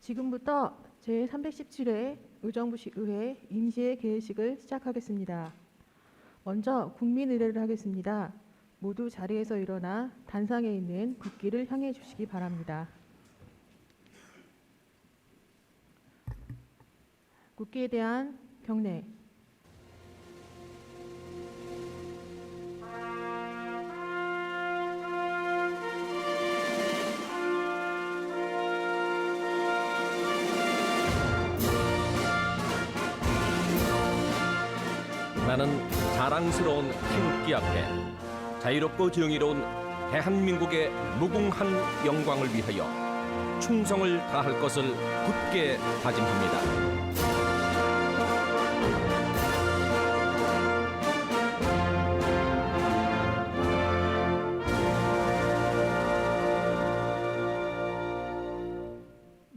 지금부터 제317회 의정부의회 임시회 개회식을 시작하겠습니다. 먼저 국민의례를 하겠습니다. 모두 자리에서 일어나 단상에 있는 국기를 향해 주시기 바랍니다. 국기에 대한 경례. 나는 자랑스러운 태극기 앞에 자유롭고 정의로운 대한민국의 무궁한 영광을 위하여 충성을 다할 것을 굳게 다짐합니다.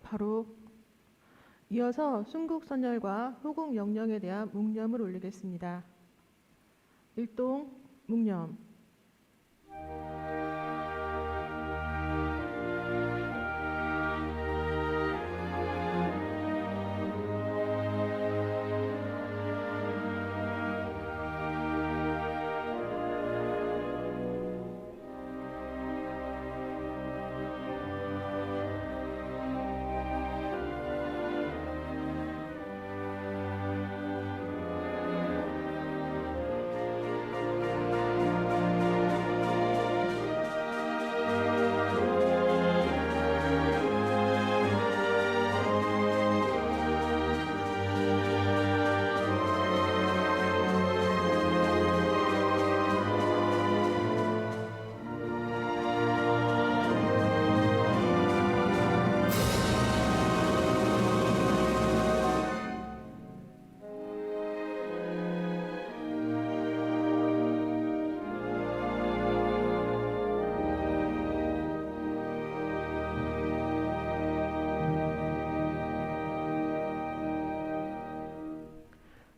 바로 이어서 순국선열과 호국영령에 대한 묵념을 올리겠습니다. 일동 묵념.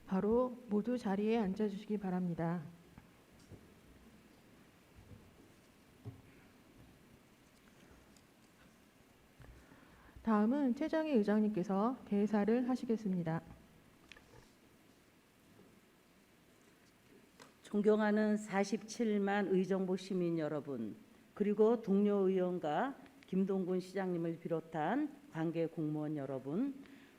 바로 모두 자리에 앉아주시기 바랍니다. 다음은 최정희 의장님께서 개사를 하시겠습니다. 존경하는 47만 의정부 시민 여러분, 그리고 동료 의원과 김동군 시장님을 비롯한 관계 공무원 여러분,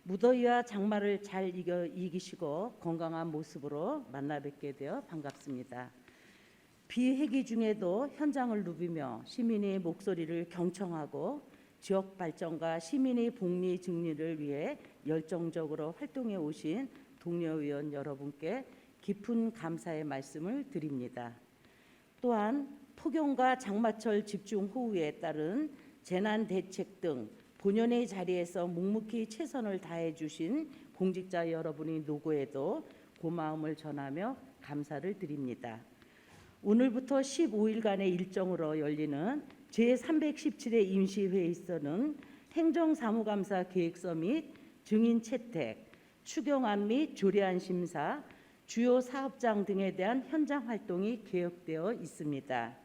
무더위와 장마를 잘 이기시고 건강한 모습으로 만나 뵙게 되어 반갑습니다. 비회기 중에도 현장을 누비며 시민의 목소리를 경청하고 지역 발전과 시민의 복리 증리를 위해 열정적으로 활동해 오신 동료 의원 여러분께 깊은 감사의 말씀을 드립니다. 또한 폭염과 장마철 집중호우에 따른 재난대책 등 본연의 자리에서 묵묵히 최선을 다해 주신 공직자 여러분의 노고에도 고마움을 전하며 감사를 드립니다. 오늘부터 15일간의 일정으로 열리는 제317회 임시회의에서는 행정사무감사 계획서 및 증인 채택, 추경안 및 조례안 심사, 주요 사업장 등에 대한 현장 활동이 계획되어 있습니다.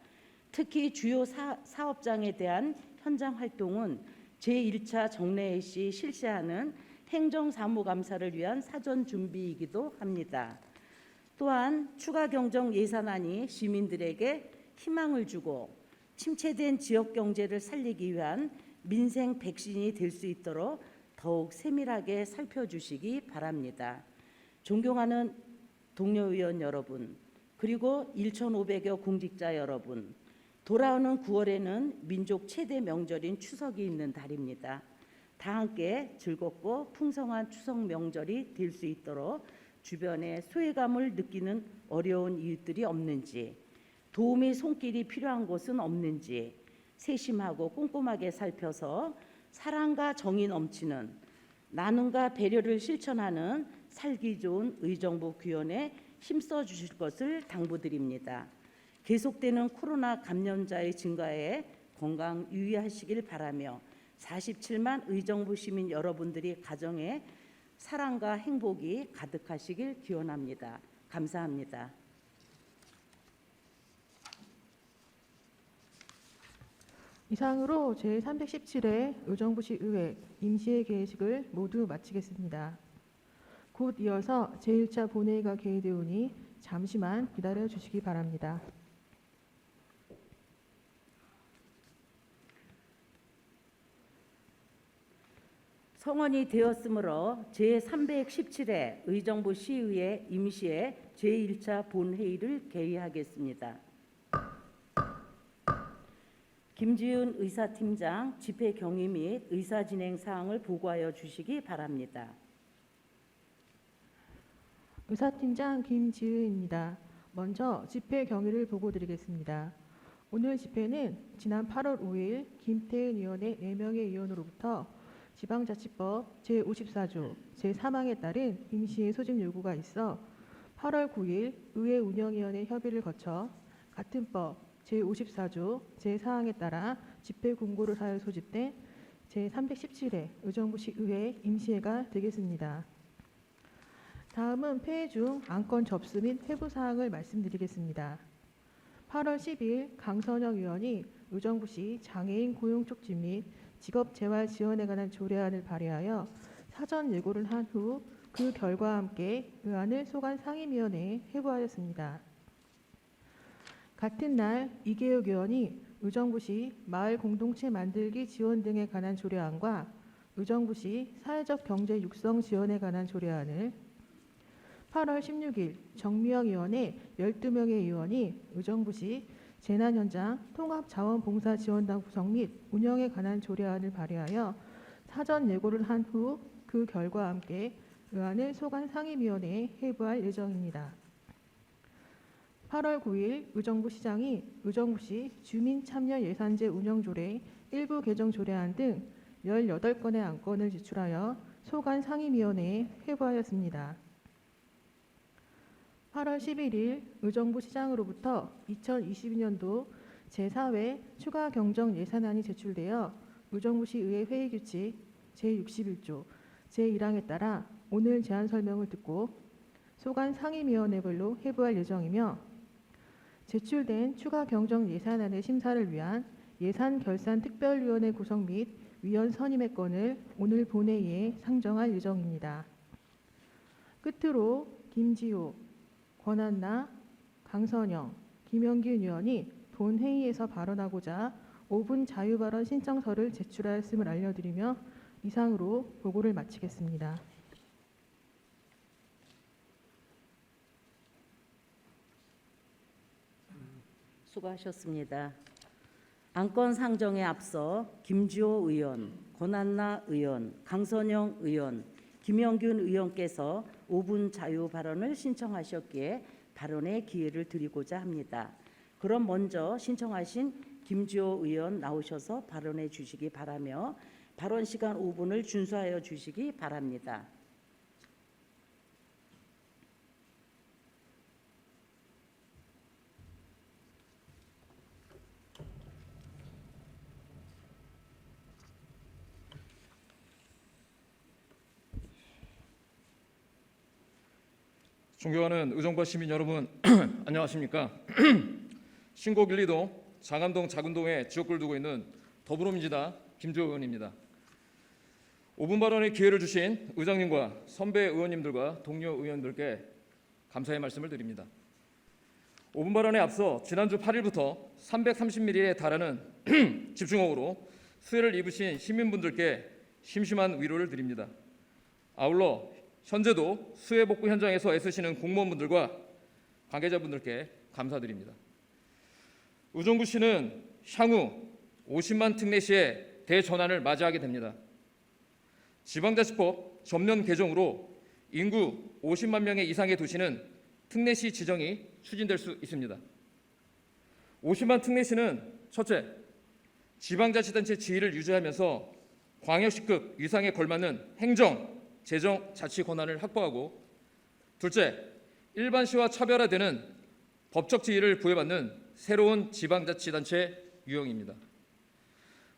특히 주요 사업장에 대한 현장 활동은 제1차 정례회 시 실시하는 행정사무감사를 위한 사전 준비이기도 합니다. 또한 추가 경정 예산안이 시민들에게 희망을 주고 침체된 지역 경제를 살리기 위한 민생 백신이 될 수 있도록 더욱 세밀하게 살펴주시기 바랍니다. 존경하는 동료 의원 여러분, 그리고 1,500여 공직자 여러분, 돌아오는 9월에는 민족 최대 명절인 추석이 있는 달입니다. 다 함께 즐겁고 풍성한 추석 명절이 될 수 있도록 주변에 소외감을 느끼는 어려운 이웃들이 없는지, 도움의 손길이 필요한 곳은 없는지 세심하고 꼼꼼하게 살펴서 사랑과 정이 넘치는 나눔과 배려를 실천하는 살기 좋은 의정부 구현에 힘써 주실 것을 당부드립니다. 계속되는 코로나 감염자의 증가에 건강 유의하시길 바라며 47만 의정부 시민 여러분들이 가정에 사랑과 행복이 가득하시길 기원합니다. 감사합니다. 이상으로 제317회 의정부시 의회 임시회 개회식을 모두 마치겠습니다. 곧 이어서 제1차 본회의가 개의되오니 잠시만 기다려 주시기 바랍니다. 성원이 되었으므로 제317회 의정부 시의회 임시회 제1차 본회의를 개의하겠습니다. 김지은 의사팀장 집회 경위 및 의사 진행 사항을 보고하여 주시기 바랍니다. 의사팀장 김지은입니다. 먼저 집회 경위를 보고드리겠습니다. 오늘 집회는 지난 8월 5일 김태은 의원의 4명의 의원으로부터 지방자치법 제54조 제3항에 따른 임시회 소집 요구가 있어 8월 9일 의회 운영위원회 협의를 거쳐 같은 법 제54조 제4항에 따라 집회 공고를 하여 소집된 제317회 의정부시 의회 임시회가 되겠습니다. 다음은 폐회 중 안건 접수 및 회부 사항을 말씀드리겠습니다. 8월 10일 강선영 의원이 의정부시 장애인 고용 촉진 및 직업 재활 지원에 관한 조례안을 발의하여 사전 예고를 한 후 그 결과와 함께 의안을 소관 상임위원회에 회부하였습니다. 같은 날 이계욱 의원이 의정부시 마을 공동체 만들기 지원 등에 관한 조례안과 의정부시 사회적 경제 육성 지원에 관한 조례안을 8월 16일 정미영 의원의 12명의 의원이 의정부시 재난현장 통합자원봉사지원단 구성 및 운영에 관한 조례안을 발의하여 사전 예고를 한 후 그 결과와 함께 의안을 소관 상임위원회에 회부할 예정입니다. 8월 9일 의정부시장이 의정부시 주민참여예산제 운영조례 일부 개정 조례안 등 18건의 안건을 제출하여 소관 상임위원회에 회부하였습니다. 8월 11일 의정부시장으로부터 2022년도 제4회 추가 경정 예산안이 제출되어 의정부시 의회 회의규칙 제61조 제1항에 따라 오늘 제안 설명을 듣고 소관 상임위원회별로 회부할 예정이며 제출된 추가 경정 예산안의 심사를 위한 예산결산특별위원회 구성 및 위원 선임의 건을 오늘 본회의에 상정할 예정입니다. 끝으로 김지호, 권한나, 강선영, 김영균 의원이 본회의에서 발언하고자 5분 자유발언 신청서를 제출하였음을 알려드리며 이상으로 보고를 마치겠습니다. 수고하셨습니다. 안건 상정에 앞서 김지호 의원, 권한나 의원, 강선영 의원, 김영균 의원께서 5분 자유 발언을 신청하셨기에 발언의 기회를 드리고자 합니다. 그럼 먼저 신청하신 김지호 의원 나오셔서 발언해 주시기 바라며 발언 시간 5분을 준수하여 주시기 바랍니다. 존경하는 의정부 시민 여러분, 안녕하십니까? 신곡 1, 2동, 장암동, 작은동에 지역구를 두고 있는 더불어민주당 김지호 의원입니다. 5분 발언의 기회를 주신 의장님과 선배 의원님들과 동료 의원들께 감사의 말씀을 드립니다. 5분 발언에 앞서 지난주 8일부터 330mm에 달하는 집중호우로 수해를 입으신 시민분들께 심심한 위로를 드립니다. 아울러 현재도 수해 복구 현장에서 애쓰시는 공무원분들과 관계자분들께 감사드립니다. 의정부시는 향후 50만 특례시의 대전환을 맞이하게 됩니다. 지방자치법 전면 개정으로 인구 50만 명의 이상의 도시는 특례시 지정이 추진될 수 있습니다. 50만 특례시는 첫째, 지방자치단체 지위를 유지하면서 광역시급 위상에 걸맞는 행정, 재정, 자치 권한을 확보하고 둘째, 일반시와 차별화되는 법적 지위를 부여받는 새로운 지방자치단체 유형입니다.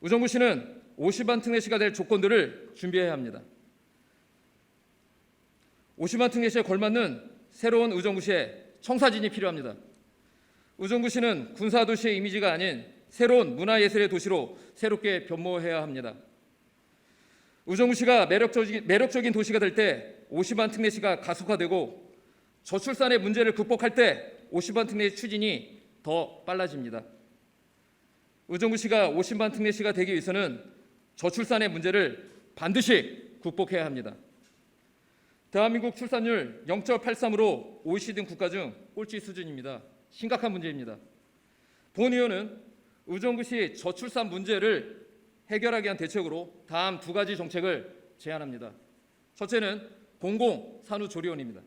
의정부시는 50만 특례시가 될 조건들을 준비해야 합니다. 50만 특례시에 걸맞는 새로운 의정부시의 청사진이 필요합니다. 의정부시는 군사도시의 이미지가 아닌 새로운 문화예술의 도시로 새롭게 변모해야 합니다. 의정부시가 매력적인 도시가 될 때 50만 특례시가 가속화되고 저출산의 문제를 극복할 때 50만 특례 추진이 더 빨라집니다. 의정부시가 50만 특례시가 되기 위해서는 저출산의 문제를 반드시 극복해야 합니다. 대한민국 출산율 0.83으로 OECD 등 국가 중 꼴찌 수준입니다. 심각한 문제입니다. 본 의원은 의정부시 저출산 문제를 해결하기 위한 대책으로 다음 두 가지 정책을 제안합니다. 첫째는 공공산후조리원입니다.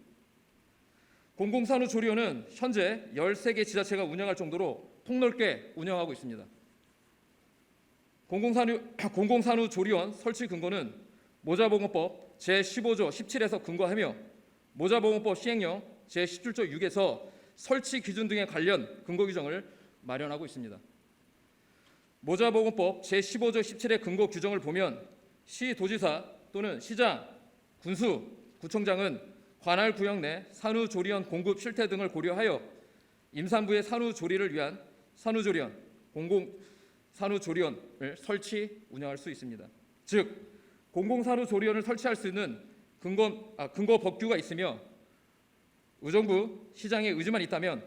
공공산후조리원은 현재 13개 지자체가 운영할 정도로 폭넓게 운영하고 있습니다. 공공산후조리원 설치 근거는 모자보건법 제15조 17에서 근거하며 모자보건법 시행령 제17조 6에서 설치 기준 등에 관련 근거 규정을 마련하고 있습니다. 모자보건법 제15조 17의 근거 규정을 보면 시도지사 또는 시장, 군수, 구청장은 관할 구역 내 산후조리원 공급 실태 등을 고려하여 임산부의 산후조리를 위한 산후조리원, 공공산후조리원을 설치, 운영할 수 있습니다. 즉, 공공산후조리원을 설치할 수 있는 근거 법규가 있으며 의정부 시장의 의지만 있다면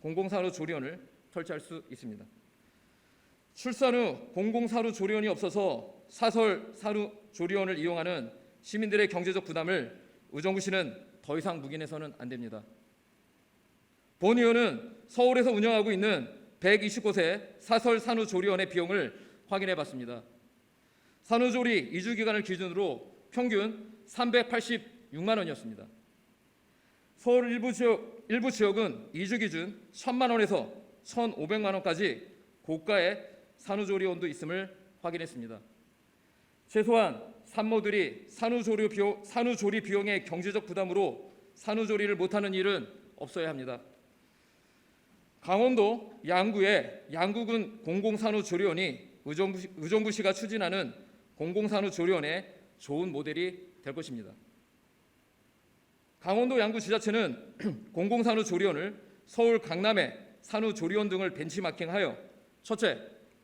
공공산후조리원을 설치할 수 있습니다. 출산 후 공공산후조리원이 없어서 사설 산후조리원을 이용하는 시민들의 경제적 부담을 의정부시는 더 이상 묵인해서는 안 됩니다. 본 의원은 서울에서 운영하고 있는 120곳의 사설 산후조리원의 비용을 확인해 봤습니다. 산후조리 2주 기간을 기준으로 평균 386만 원이었습니다. 서울 일부 지역은 2주 기준 1,000만 원에서 1,500만 원까지 고가의 산후조리원도 있음을 확인했습니다. 최소한 산모들이 산후조리 비용의 경제적 부담으로 산후조리를 못하는 일은 없어야 합니다. 강원도 양구의 양구군 공공산후조리원이 의정부시가 추진하는 공공산후조리원의 좋은 모델이 될 것입니다. 강원도 양구지자체는 공공산후조리원을 서울 강남의 산후조리원 등을 벤치마킹하여 첫째,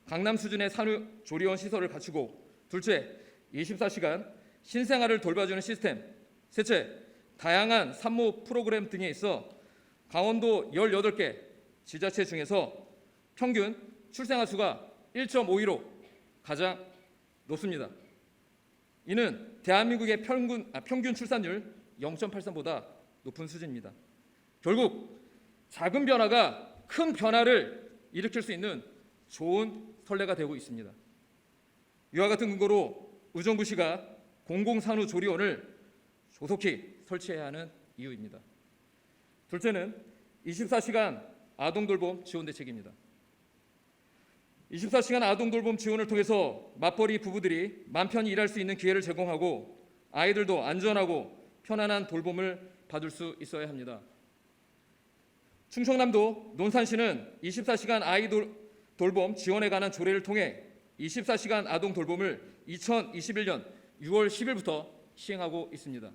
강남 수준의 산후조리원 시설을 갖추고 둘째, 24시간 신생아를 돌봐주는 시스템, 셋째, 다양한 산모 프로그램 등에 있어 강원도 18개 지자체 중에서 평균 출생아 수가 1.52로 가장 높습니다. 이는 대한민국의 평균 출산율 0.83보다 높은 수준입니다. 결국 작은 변화가 큰 변화를 일으킬 수 있는 좋은 선례가 되고 있습니다. 이와 같은 근거로 의정부시가 공공산후조리원을 조속히 설치해야 하는 이유입니다. 둘째는 24시간 아동돌봄 지원 대책입니다. 24시간 아동돌봄 지원을 통해서 맞벌이 부부들이 맘 편히 일할 수 있는 기회를 제공하고 아이들도 안전하고 편안한 돌봄을 받을 수 있어야 합니다. 충청남도 논산시는 24시간 돌봄 지원에 관한 조례를 통해 24시간 아동 돌봄을 2021년 6월 10일부터 시행하고 있습니다.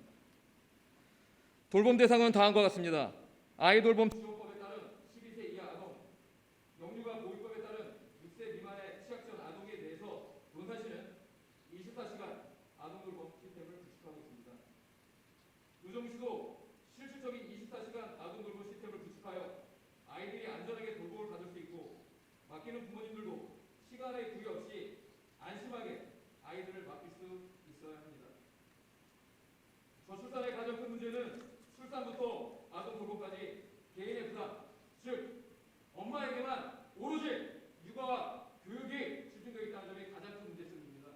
돌봄 대상은 다음과 같습니다. 아이돌봄 지원법에 따른 12세 이하 아동, 영유아 보호법에 따른 6세 미만의 취약전 아동에 대해서 논산시는 24시간 아동 돌봄 시스템을 구축하고 있습니다. 의정부시도 실질적인 24시간 아동 돌봄 시스템을 구축하여 아이들이 안전하게 돌봄을 받을 수 있고 맡기는 부모님들도 시간의 구애 없이 안심하게 아이들을 맡길 수 있어야 합니다. 저출산의 가장 큰 문제는 출산부터 아동 돌봄까지 개인의 부담, 즉 엄마에게만 오로지 육아와 교육이 집중되어 있다는 점이 가장 큰 문제점입니다.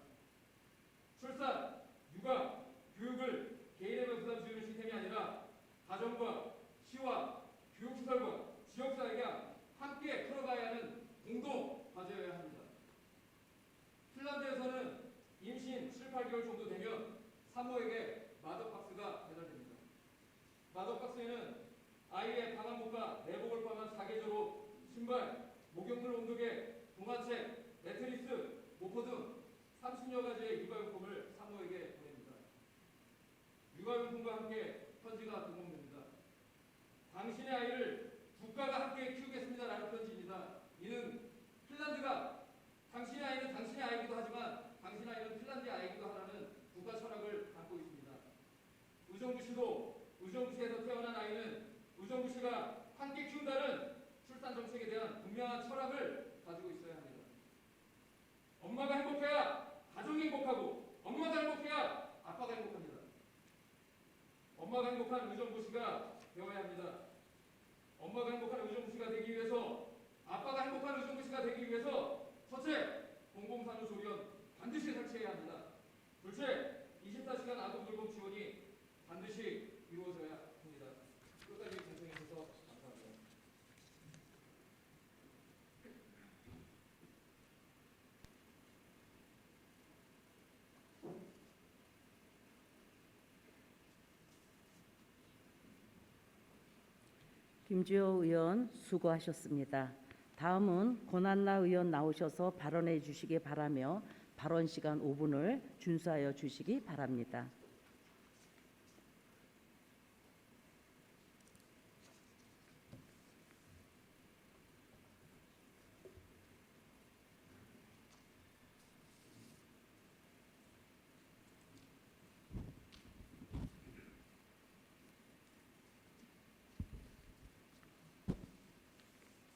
출산, 육아, 교육을 개인에만 부담 지우는 시스템이 아니라 가정과 시와 교육시설과 지역사회가 함께 풀어가야 하는 공동 과제여야 합니다. 핀란드에서는 임신 7, 8개월 정도 되면 산모에게 마더박스가 배달됩니다. 마더박스에는 아이의 방한복과 내복을 포함한 사계절, 신발, 목욕물 온도계, 동화책, 매트리스, 모포 등 30여 가지의 육아용품을 산모에게 보냅니다. 육아용품과 함께 편지가 동봉됩니다. 당신의 아이를 국가가 함께 키우겠습니다라는 편지입니다. 이는 핀란드가 행복한 의정부시가 되어야 합니다. 엄마가 행복한 의정부시가 되기 위해서, 아빠가 행복한 의정부시가 되기 위해서 첫째, 공공산후조리원 반드시 설치해야 합니다. 둘째, 24시간 아동돌봄 지원이 반드시 이루어져야 합니다. 끝까지 경청해 주셔서 감사합니다. 김주호 의원 수고하셨습니다. 다음은 권한나 의원 나오셔서 발언해 주시기 바라며 발언 시간 5분을 준수하여 주시기 바랍니다.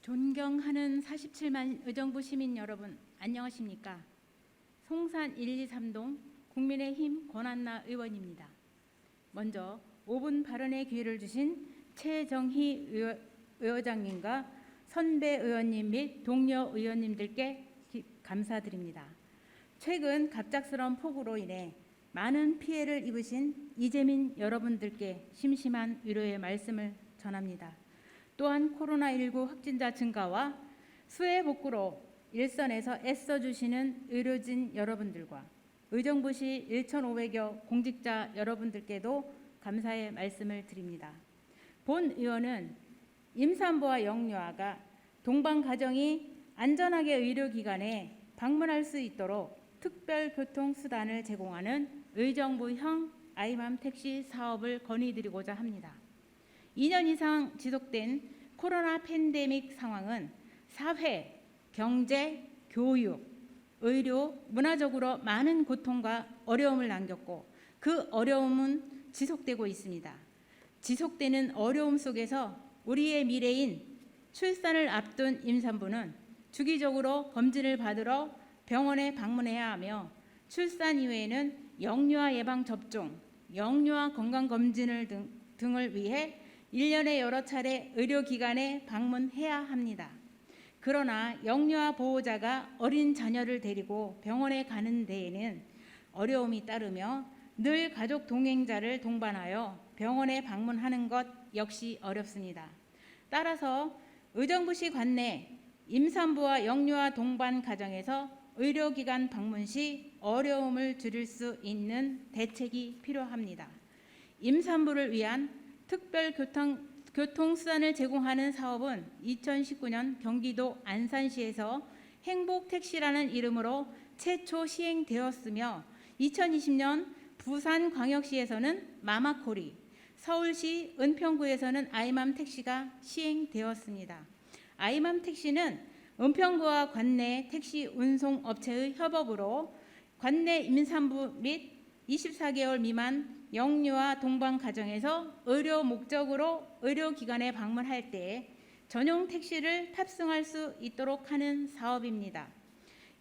존경하는 47만 의정부 시민 여러분, 안녕하십니까? 송산 1, 2, 3동 국민의힘 권한나 의원입니다. 먼저 5분 발언의 기회를 주신 최정희 의원장님과 선배 의원님 및 동료 의원님들께 감사드립니다. 최근 갑작스러운 폭우로 인해 많은 피해를 입으신 이재민 여러분들께 심심한 위로의 말씀을 전합니다. 또한 코로나19 확진자 증가와 수해 복구로 일선에서 애써주시는 의료진 여러분들과 의정부시 1,500여 공직자 여러분들께도 감사의 말씀을 드립니다. 본 의원은 임산부와 영유아가 동반가정이 안전하게 의료기관에 방문할 수 있도록 특별교통수단을 제공하는 의정부형 아이맘 택시 사업을 건의드리고자 합니다. 2년 이상 지속된 코로나 팬데믹 상황은 사회, 경제, 교육, 의료, 문화적으로 많은 고통과 어려움을 남겼고 그 어려움은 지속되고 있습니다. 지속되는 어려움 속에서 우리의 미래인 출산을 앞둔 임산부는 주기적으로 검진을 받으러 병원에 방문해야 하며 출산 이후에는 영유아 예방 접종, 영유아 건강 검진을 등을 위해 1년에 여러 차례 의료기관에 방문해야 합니다. 그러나 영유아 보호자가 어린 자녀를 데리고 병원에 가는 데에는 어려움이 따르며 늘 가족 동행자를 동반하여 병원에 방문하는 것 역시 어렵습니다. 따라서 의정부시 관내 임산부와 영유아 동반 가정에서 의료기관 방문 시 어려움을 줄일 수 있는 대책이 필요합니다. 임산부를 위한 특별 교통수단을 제공하는 사업은 2019년 경기도 안산시에서 행복택시라는 이름으로 최초 시행되었으며 2020년 부산광역시에서는 마마코리, 서울시 은평구에서는 아이맘 택시가 시행되었습니다. 아이맘 택시는 은평구와 관내 택시 운송업체의 협업으로 관내 임산부 및 24개월 미만 영유아 동반 가정에서 의료 목적으로 의료기관에 방문할 때 전용 택시를 탑승할 수 있도록 하는 사업입니다.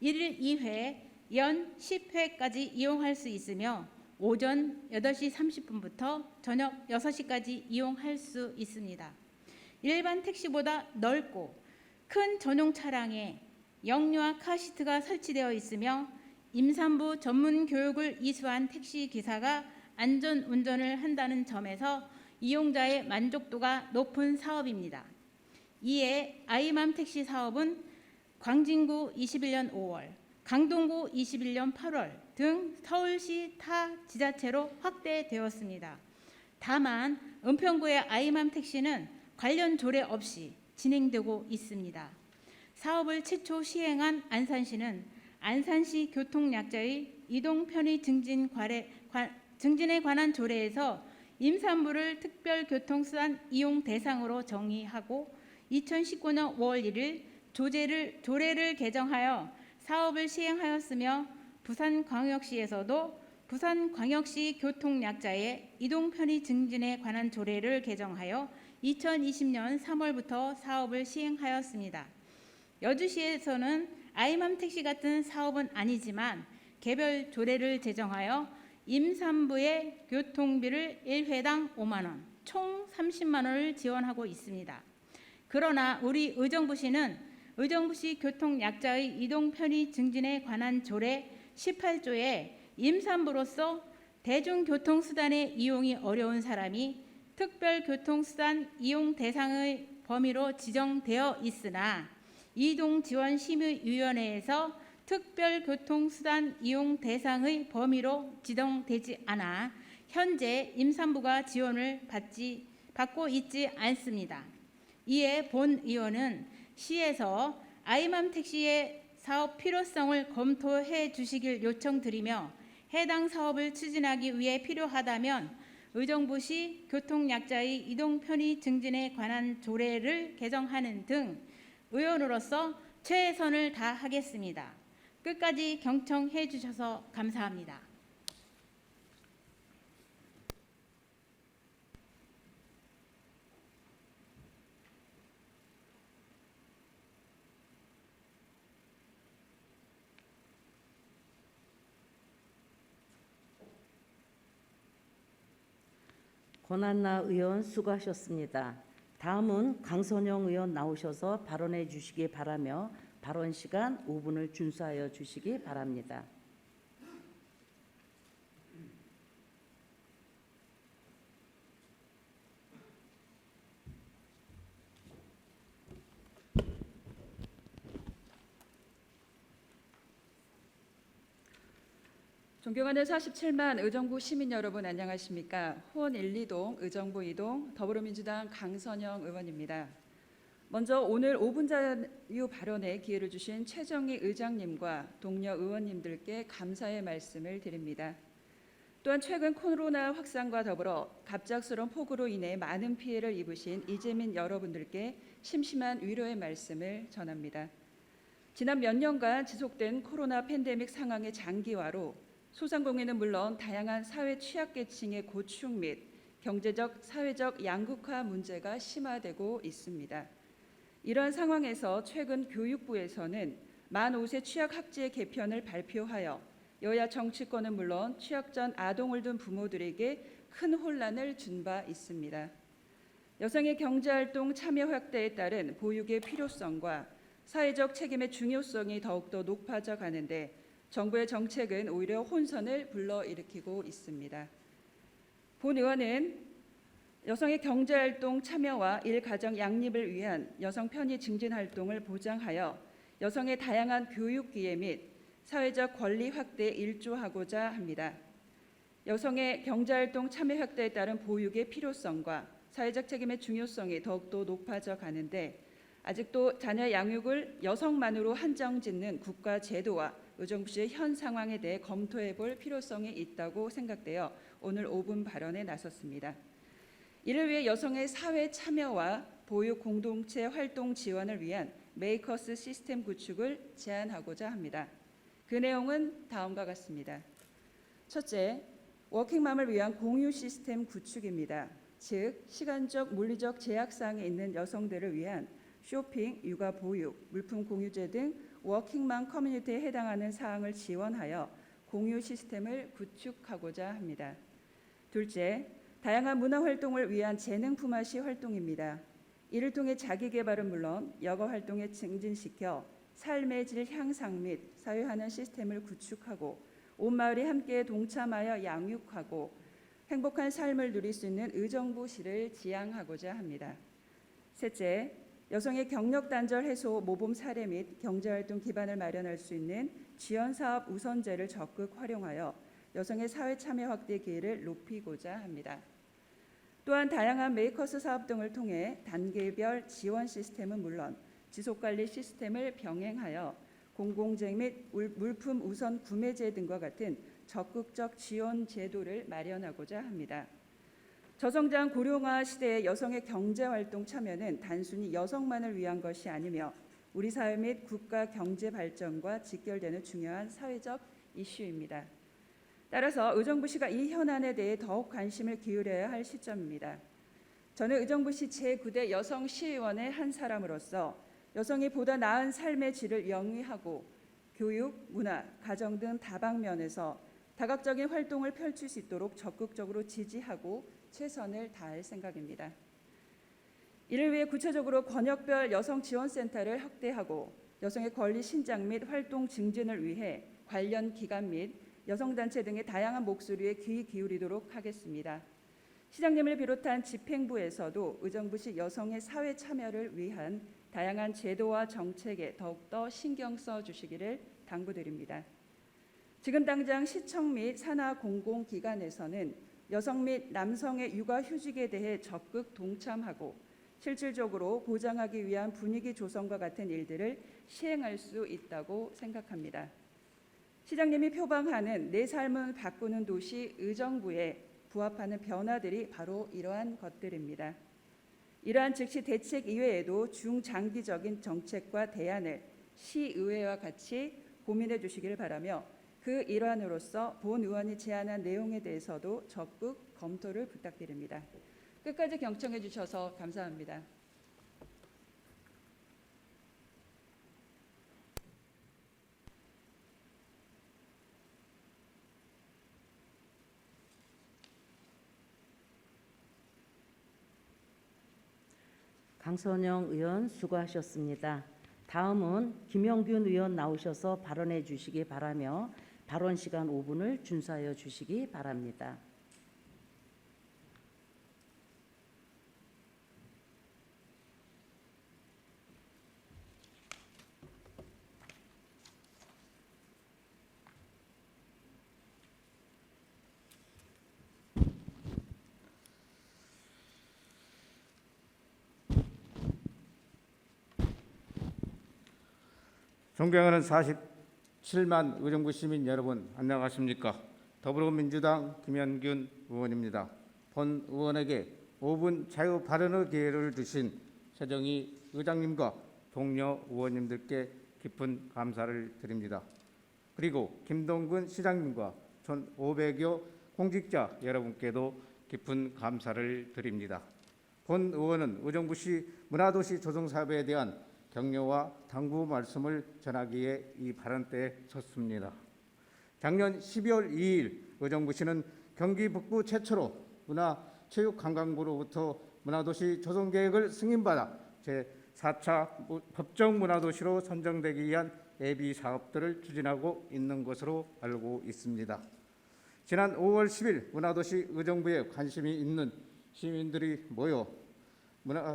1일 2회, 연 10회까지 이용할 수 있으며 오전 8시 30분부터 저녁 6시까지 이용할 수 있습니다. 일반 택시보다 넓고 큰 전용 차량에 영유아 카시트가 설치되어 있으며 임산부 전문 교육을 이수한 택시 기사가 안전 운전을 한다는 점에서 이용자의 만족도가 높은 사업입니다. 이에 아이맘 택시 사업은 광진구 21년 5월, 강동구 21년 8월 등 서울시 타 지자체로 확대되었습니다. 다만 은평구의 아이맘 택시는 관련 조례 없이 진행되고 있습니다. 사업을 최초 시행한 안산시는 안산시 교통약자의 이동 편의 증진에 관한 조례에서 임산부를 특별교통수단 이용 대상으로 정의하고 2019년 5월 1일 조례를 개정하여 사업을 시행하였으며 부산광역시에서도 부산광역시 교통약자의 이동 편의 증진에 관한 조례를 개정하여 2020년 3월부터 사업을 시행하였습니다. 여주시에서는 아이맘 택시 같은 사업은 아니지만 개별 조례를 제정하여 임산부의 교통비를 1회당 5만 원, 총 30만 원을 지원하고 있습니다. 그러나 우리 의정부시는 의정부시 교통약자의 이동 편의 증진에 관한 조례 18조에 임산부로서 대중교통수단의 이용이 어려운 사람이 특별교통수단 이용 대상의 범위로 지정되어 있으나 이동지원심의위원회에서 특별교통수단 이용 대상의 범위로 지정되지 않아 현재 임산부가 지원을 받고 있지 않습니다. 이에 본 의원은 시에서 아이맘 택시의 사업 필요성을 검토해 주시길 요청드리며 해당 사업을 추진하기 위해 필요하다면 의정부시 교통약자의 이동 편의 증진에 관한 조례를 개정하는 등 의원으로서 최선을 다하겠습니다. 끝까지 경청해 주셔서 감사합니다. 권한나 의원 수고하셨습니다. 다음은 강선영 의원 나오셔서 발언해 주시기 바라며 발언 시간 5분을 준수하여 주시기 바랍니다. 존경하는 47만 의정부 시민 여러분 안녕하십니까? 호원 1, 2동 의정부 2동 더불어민주당 강선영 의원입니다. 먼저 오늘 5분 자유 발언의 기회를 주신 최정희 의장님과 동료 의원님들께 감사의 말씀을 드립니다. 또한 최근 코로나 확산과 더불어 갑작스러운 폭우로 인해 많은 피해를 입으신 이재민 여러분들께 심심한 위로의 말씀을 전합니다. 지난 몇 년간 지속된 코로나 팬데믹 상황의 장기화로 소상공인은 물론 다양한 사회 취약계층의 고충 및 경제적, 사회적 양극화 문제가 심화되고 있습니다. 이러한 상황에서 최근 교육부에서는 만 5세 취약학제 개편을 발표하여 여야 정치권은 물론 취약 전 아동을 둔 부모들에게 큰 혼란을 준 바 있습니다. 여성의 경제활동 참여 확대에 따른 보육의 필요성과 사회적 책임의 중요성이 더욱더 높아져 가는데 정부의 정책은 오히려 혼선을 불러일으키고 있습니다. 본 의원은 여성의 경제활동 참여와 일가정 양립을 위한 여성 편의 증진 활동을 보장하여 여성의 다양한 교육 기회 및 사회적 권리 확대에 일조하고자 합니다. 여성의 경제활동 참여 확대에 따른 보육의 필요성과 사회적 책임의 중요성이 더욱더 높아져 가는데 아직도 자녀 양육을 여성만으로 한정짓는 국가 제도와 의정부시의 현 상황에 대해 검토해 볼 필요성이 있다고 생각되어 오늘 5분 발언에 나섰습니다. 이를 위해 여성의 사회 참여와 보육 공동체 활동 지원을 위한 메이커스 시스템 구축을 제안하고자 합니다. 그 내용은 다음과 같습니다. 첫째, 워킹맘을 위한 공유 시스템 구축입니다. 즉, 시간적, 물리적 제약사항이 있는 여성들을 위한 쇼핑, 육아 보육, 물품 공유제 등 워킹맘 커뮤니티에 해당하는 사항을 지원하여 공유 시스템을 구축하고자 합니다. 둘째, 다양한 문화활동을 위한 재능 품앗이 활동입니다. 이를 통해 자기개발은 물론 여가 활동에 증진시켜 삶의 질 향상 및 사회화하는 시스템을 구축하고 온 마을이 함께 동참하여 양육하고 행복한 삶을 누릴 수 있는 의정부시를 지향하고자 합니다. 셋째, 여성의 경력 단절 해소, 모범 사례 및 경제활동 기반을 마련할 수 있는 지원사업 우선제를 적극 활용하여 여성의 사회 참여 확대 기회를 높이고자 합니다. 또한 다양한 메이커스 사업 등을 통해 단계별 지원 시스템은 물론 지속관리 시스템을 병행하여 공공재 및 물품 우선 구매제 등과 같은 적극적 지원 제도를 마련하고자 합니다. 저성장 고령화 시대의 여성의 경제활동 참여는 단순히 여성만을 위한 것이 아니며 우리 사회 및 국가 경제 발전과 직결되는 중요한 사회적 이슈입니다. 따라서 의정부시가 이 현안에 대해 더욱 관심을 기울여야 할 시점입니다. 저는 의정부시 제9대 여성시의원의 한 사람으로서 여성이 보다 나은 삶의 질을 영위하고 교육, 문화, 가정 등 다방면에서 다각적인 활동을 펼칠 수 있도록 적극적으로 지지하고 최선을 다할 생각입니다. 이를 위해 구체적으로 권역별 여성 지원센터를 확대하고 여성의 권리 신장 및 활동 증진을 위해 관련 기관 및 여성단체 등의 다양한 목소리에 귀 기울이도록 하겠습니다. 시장님을 비롯한 집행부에서도 의정부시 여성의 사회 참여를 위한 다양한 제도와 정책에 더욱더 신경 써 주시기를 당부드립니다. 지금 당장 시청 및 산하 공공기관에서는 여성 및 남성의 육아휴직에 대해 적극 동참하고 실질적으로 보장하기 위한 분위기 조성과 같은 일들을 시행할 수 있다고 생각합니다. 시장님이 표방하는 내 삶을 바꾸는 도시 의정부에 부합하는 변화들이 바로 이러한 것들입니다. 이러한 즉시 대책 이외에도 중장기적인 정책과 대안을 시의회와 같이 고민해 주시기를 바라며 그 일환으로서 본 의원이 제안한 내용에 대해서도 적극 검토를 부탁드립니다. 끝까지 경청해 주셔서 감사합니다. 강선영 의원 수고하셨습니다. 다음은 김영균 의원 나오셔서 발언해 주시기 바라며 발언 시간 5분을 준수하여 주시기 바랍니다. 존경하는 47만 의정부 시민 여러분, 안녕하십니까? 더불어민주당 김현균 의원입니다. 본 의원에게 5분 자유 발언의 기회를 주신 최정희 의장님과 동료 의원님들께 깊은 감사를 드립니다. 그리고 김동근 시장님과 1,500여 공직자 여러분께도 깊은 감사를 드립니다. 본 의원은 의정부시 문화도시 조성사업에 대한 격려와 당부 말씀을 전하기에 이 발언대에 섰습니다. 작년 12월 2일 의정부시는 경기 북부 최초로 문화체육관광부로부터 문화도시 조성계획을 승인받아 제4차 법정문화도시로 선정되기 위한 예비 사업들을 추진하고 있는 것으로 알고 있습니다. 지난 5월 10일 문화도시 의정부에 관심이 있는 시민들이 모여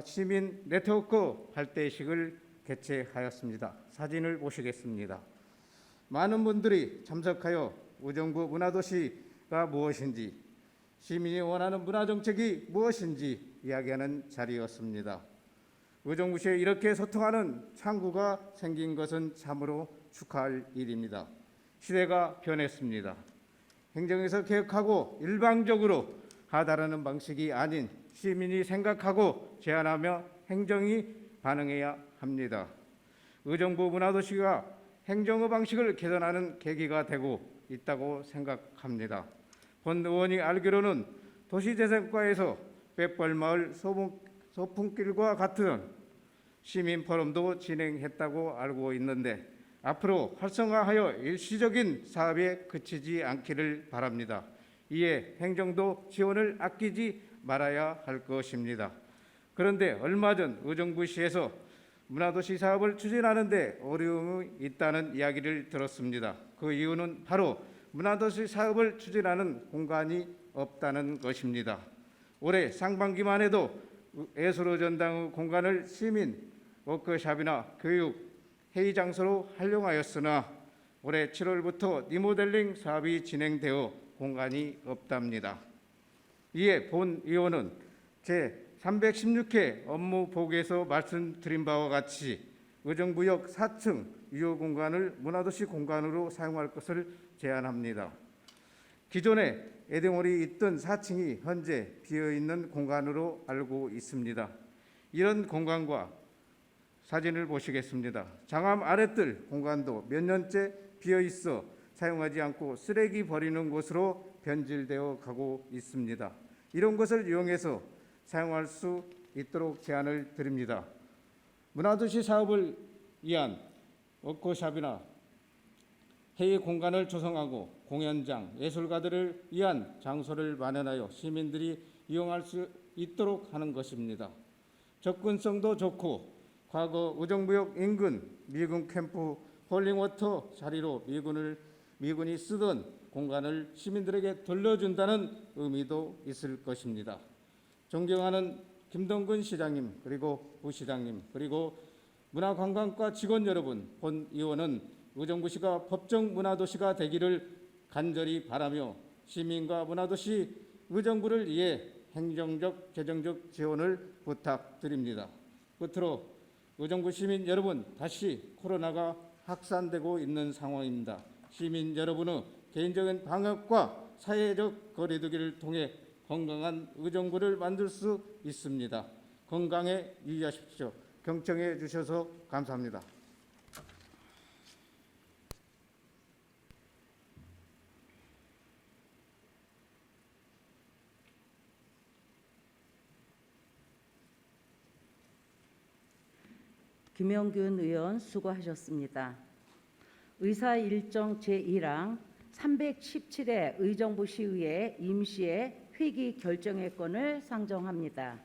시민 네트워크 발대식을 개최하였습니다. 사진을 보시겠습니다. 많은 분들이 참석하여 의정부 문화도시가 무엇인지, 시민이 원하는 문화정책이 무엇인지 이야기하는 자리였습니다. 의정부시에 이렇게 소통하는 창구가 생긴 것은 참으로 축하할 일입니다. 시대가 변했습니다. 행정에서 개혁하고 일방적으로 하달하는 방식이 아닌 시민이 생각하고 제안하며 행정이 반응해야 합니다. 의정부 문화도시가 행정의 방식을 개선하는 계기가 되고 있다고 생각합니다. 본 의원이 알기로는 도시재생과에서 빽벌마을 소풍길과 같은 시민 포럼도 진행했다고 알고 있는데 앞으로 활성화하여 일시적인 사업에 그치지 않기를 바랍니다. 이에 행정도 지원을 아끼지 말아야 할 것입니다. 그런데 얼마 전 의정부시에서 문화도시 사업을 추진하는 데 어려움이 있다는 이야기를 들었습니다. 그 이유는 바로 문화도시 사업을 추진하는 공간이 없다는 것입니다. 올해 상반기만 해도 예술의 전당의 공간을 시민 워크숍이나 교육, 회의 장소로 활용하였으나 올해 7월부터 리모델링 사업이 진행되어 공간이 없답니다. 이에 본 의원은 제316회 업무 보고에서 말씀드린 바와 같이 의정부역 4층 유효 공간을 문화도시 공간으로 사용할 것을 제안합니다. 기존에 애대몰이 있던 4층이 현재 비어있는 공간으로 알고 있습니다. 이런 공간과 사진을 보시겠습니다. 장암 아랫뜰 공간도 몇 년째 비어있어 사용하지 않고 쓰레기 버리는 곳으로 변질되어 가고 있습니다. 이런 것을 이용해서 사용할 수 있도록 제안을 드립니다. 문화도시 사업을 위한 워크숍이나 회의 공간을 조성하고 공연장, 예술가들을 위한 장소를 마련하여 시민들이 이용할 수 있도록 하는 것입니다. 접근성도 좋고 과거 의정부역 인근 미군 캠프 홀링워터 자리로 미군이 쓰던 공간을 시민들에게 돌려준다는 의미도 있을 것입니다. 존경하는 김동근 시장님, 그리고 부시장님, 그리고 문화관광과 직원 여러분, 본 의원은 의정부시가 법정 문화도시가 되기를 간절히 바라며 시민과 문화도시 의정부를 위해 행정적, 재정적 지원을 부탁드립니다. 끝으로 의정부 시민 여러분, 다시 코로나가 확산되고 있는 상황입니다. 시민 여러분의 개인적인 방역과 사회적 거리두기를 통해 건강한 의정부를 만들 수 있습니다. 건강에 유의하십시오. 경청해 주셔서 감사합니다. 김영균 의원 수고하셨습니다. 의사 일정 제1항 317회 의정부시의회 임시의 회기 결정의건을 상정합니다.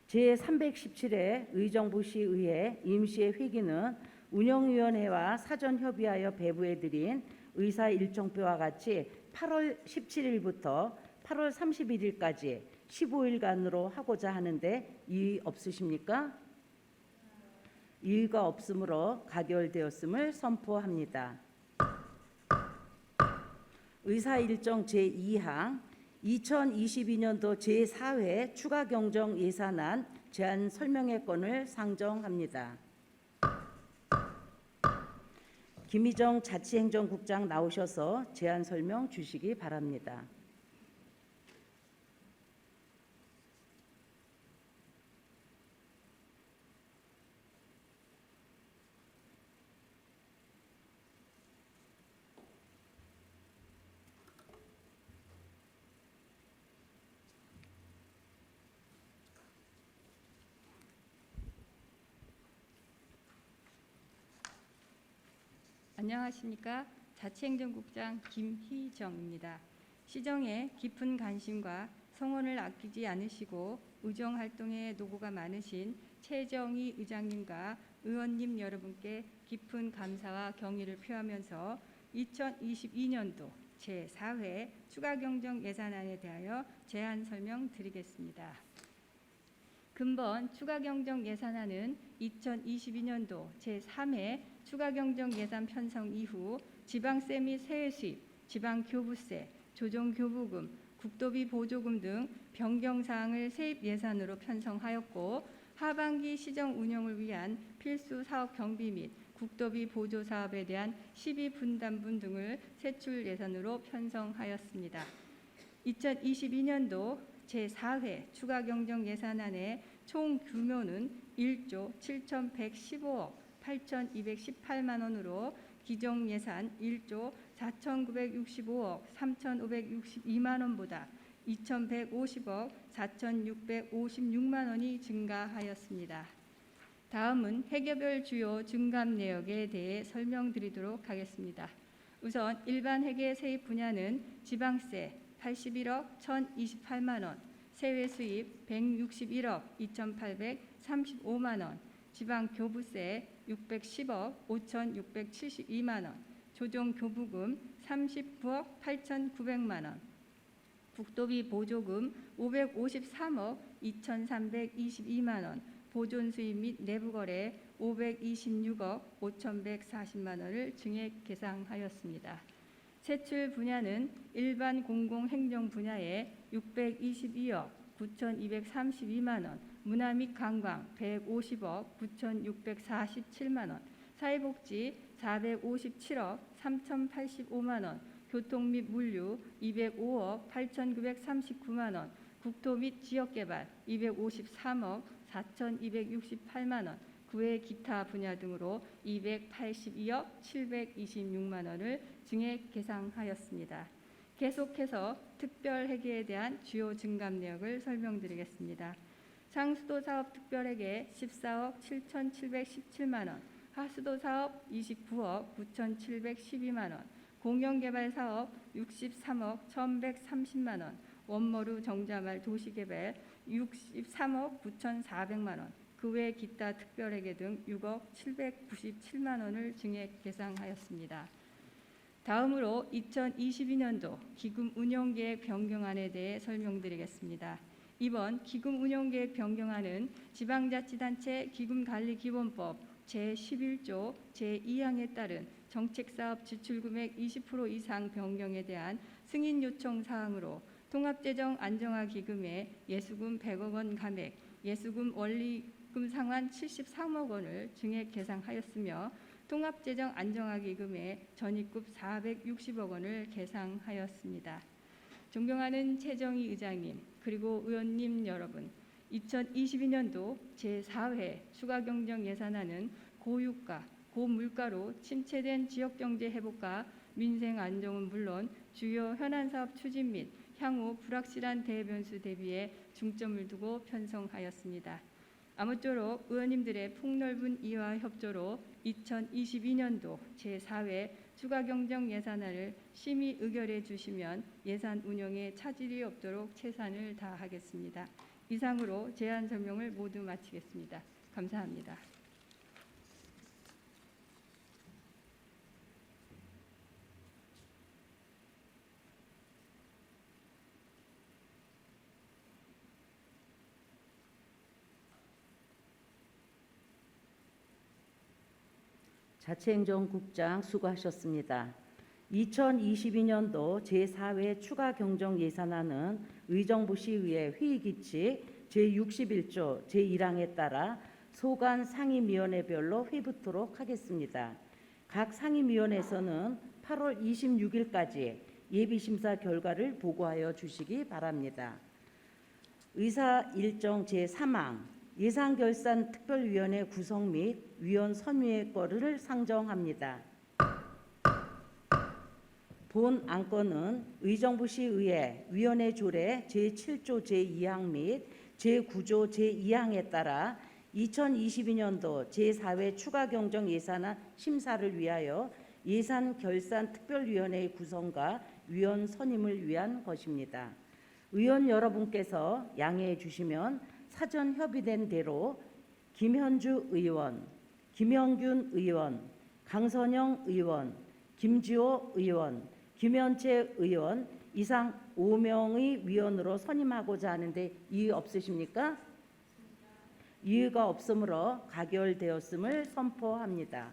제317회 의정부시의회 임시의 회기는 운영위원회와 사전 협의하여 배부해드린 의사 일정표와 같이 8월 17일부터 8월 31일까지 15일간으로 하고자 하는데 이의 없으십니까? 이의가 없으므로 가결되었음을 선포합니다. 의사 일정 제2항 2022년도 제4회 추가 경정 예산안 제안 설명회건을 상정합니다. 김희정 자치행정국장 나오셔서 제안 설명 주시기 바랍니다. 안녕하십니까. 자치행정국장 김희정입니다. 시정에 깊은 관심과 성원을 아끼지 않으시고 의정활동에 노고가 많으신 최정희 의장님과 의원님 여러분께 깊은 감사와 경의를 표하면서 2022년도 제4회 추가경정 예산안에 대하여 제안 설명드리겠습니다. 근본 추가경정 예산안은 2022년도 제3회 추가경정 예산 편성 이후 지방세 및 세외 수입, 지방교부세, 조정교부금, 국도비 보조금 등 변경사항을 세입 예산으로 편성하였고 하반기 시정 운영을 위한 필수 사업 경비 및 국도비 보조 사업에 대한 시비 분담분 등을 세출 예산으로 편성하였습니다. 2022년도 제4회 추가경정 예산안의 총 규모는 1조 7,115억 8,218만 원으로 기정 예산 1조 4,965억 3,562만 원보다 2,150억 4,656만 원이 증가하였습니다. 다음은 회계별 주요 증감 내역에 대해 설명드리도록 하겠습니다. 우선 일반 회계 세입 분야는 지방세 81억 1,028만 원, 세외 수입 161억 2,835만 원, 지방교부세 610억 5,672만 원, 조정교부금 39억 8,900만 원, 국도비 보조금 553억 2,322만 원, 보존수입 및 내부거래 526억 5,140만 원을 증액 계상하였습니다. 세출 분야는 일반 공공행정 분야에 622억 9,232만 원, 문화 및 관광 150억 9,647만 원, 사회복지 457억 3,085만 원, 교통 및 물류 205억 8,939만 원, 국토 및 지역개발 253억 4,268만 원, 그 외 기타 분야 등으로 282억 726만 원을 증액 계상하였습니다. 계속해서 특별회계에 대한 주요 증감 내역을 설명드리겠습니다. 상수도 사업 특별회계 14억 7,717만 원, 하수도 사업 29억 9,712만 원, 공영개발 사업 63억 1,130만 원, 원머루 정자말 도시개발 63억 9,400만 원, 그 외 기타 특별회계 등 6억 797만 원을 증액 계상하였습니다. 다음으로 2022년도 기금 운영계획 변경안에 대해 설명드리겠습니다. 이번 기금 운영계획 변경안은 지방자치단체 기금관리기본법 제11조 제2항에 따른 정책사업 지출금액 20% 이상 변경에 대한 승인 요청 사항으로 통합재정 안정화 기금에 예수금 100억 원 감액, 예수금 원리금 상환 73억 원을 증액 계상하였으며 통합재정 안정화 기금에 전입급 460억 원을 계상하였습니다. 존경하는 최정희 의장님 그리고 의원님 여러분, 2022년도 제4회 추가경정 예산안은 고유가, 고물가로 침체된 지역경제 회복과 민생 안정은 물론 주요 현안사업 추진 및 향후 불확실한 대변수 대비에 중점을 두고 편성하였습니다. 아무쪼록 의원님들의 폭넓은 이해와 협조로 2022년도 제4회 추가경정 예산안을 심의 의결해 주시면 예산 운영에 차질이 없도록 최선을 다하겠습니다. 이상으로 제안 설명을 모두 마치겠습니다. 감사합니다. 자치행정국장 수고하셨습니다. 2022년도 제4회 추가 경정 예산안은 의정부시의회 회의규칙 제61조 제1항에 따라 소관 상임위원회별로 회부토록 하겠습니다. 각 상임위원회에서는 8월 26일까지 예비심사 결과를 보고하여 주시기 바랍니다. 의사일정 제3항 예산결산특별위원회 구성 및 위원 선임의 거를 상정합니다. 본 안건은 의정부시의회 위원회 조례 제7조 제2항 및 제9조 제2항에 따라 2022년도 제4회 추가경정 예산안 심사를 위하여 예산결산특별위원회의 구성과 위원 선임을 위한 것입니다. 의원 여러분께서 양해해 주시면 사전 협의된 대로 김현주 의원, 김영균 의원, 강선영 의원, 김지호 의원, 김현채 의원 이상 5명의 위원으로 선임하고자 하는데 이의 없으십니까? 이의가 없으므로 가결되었음을 선포합니다.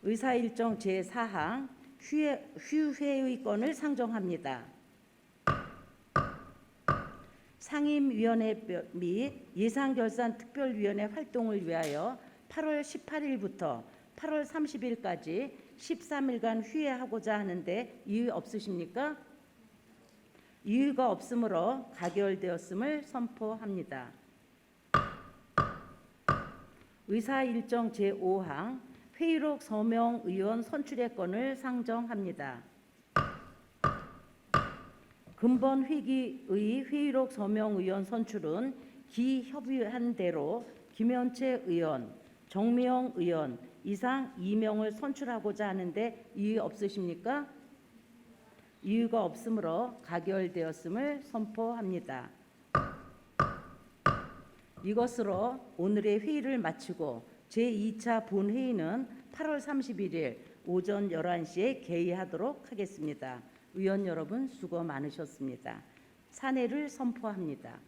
의사일정 제4항 휴회의 건을 상정합니다. 상임위원회 및 예산결산특별위원회 활동을 위하여 8월 18일부터 8월 30일까지 13일간 휴회하고자 하는데 이의 없으십니까? 이의가 없으므로 가결되었음을 선포합니다. 의사일정 제5항 회의록 서명 의원 선출의 건을 상정합니다. 근본 회기의 회의록 서명 의원 선출은 기협의한 대로 김현채 의원, 정미영 의원 이상 2명을 선출하고자 하는데 이의 없으십니까? 이의가 없으므로 가결되었음을 선포합니다. 이것으로 오늘의 회의를 마치고 제2차 본회의는 8월 31일 오전 11시에 개의하도록 하겠습니다. 의원 여러분 수고 많으셨습니다. 산회를 선포합니다.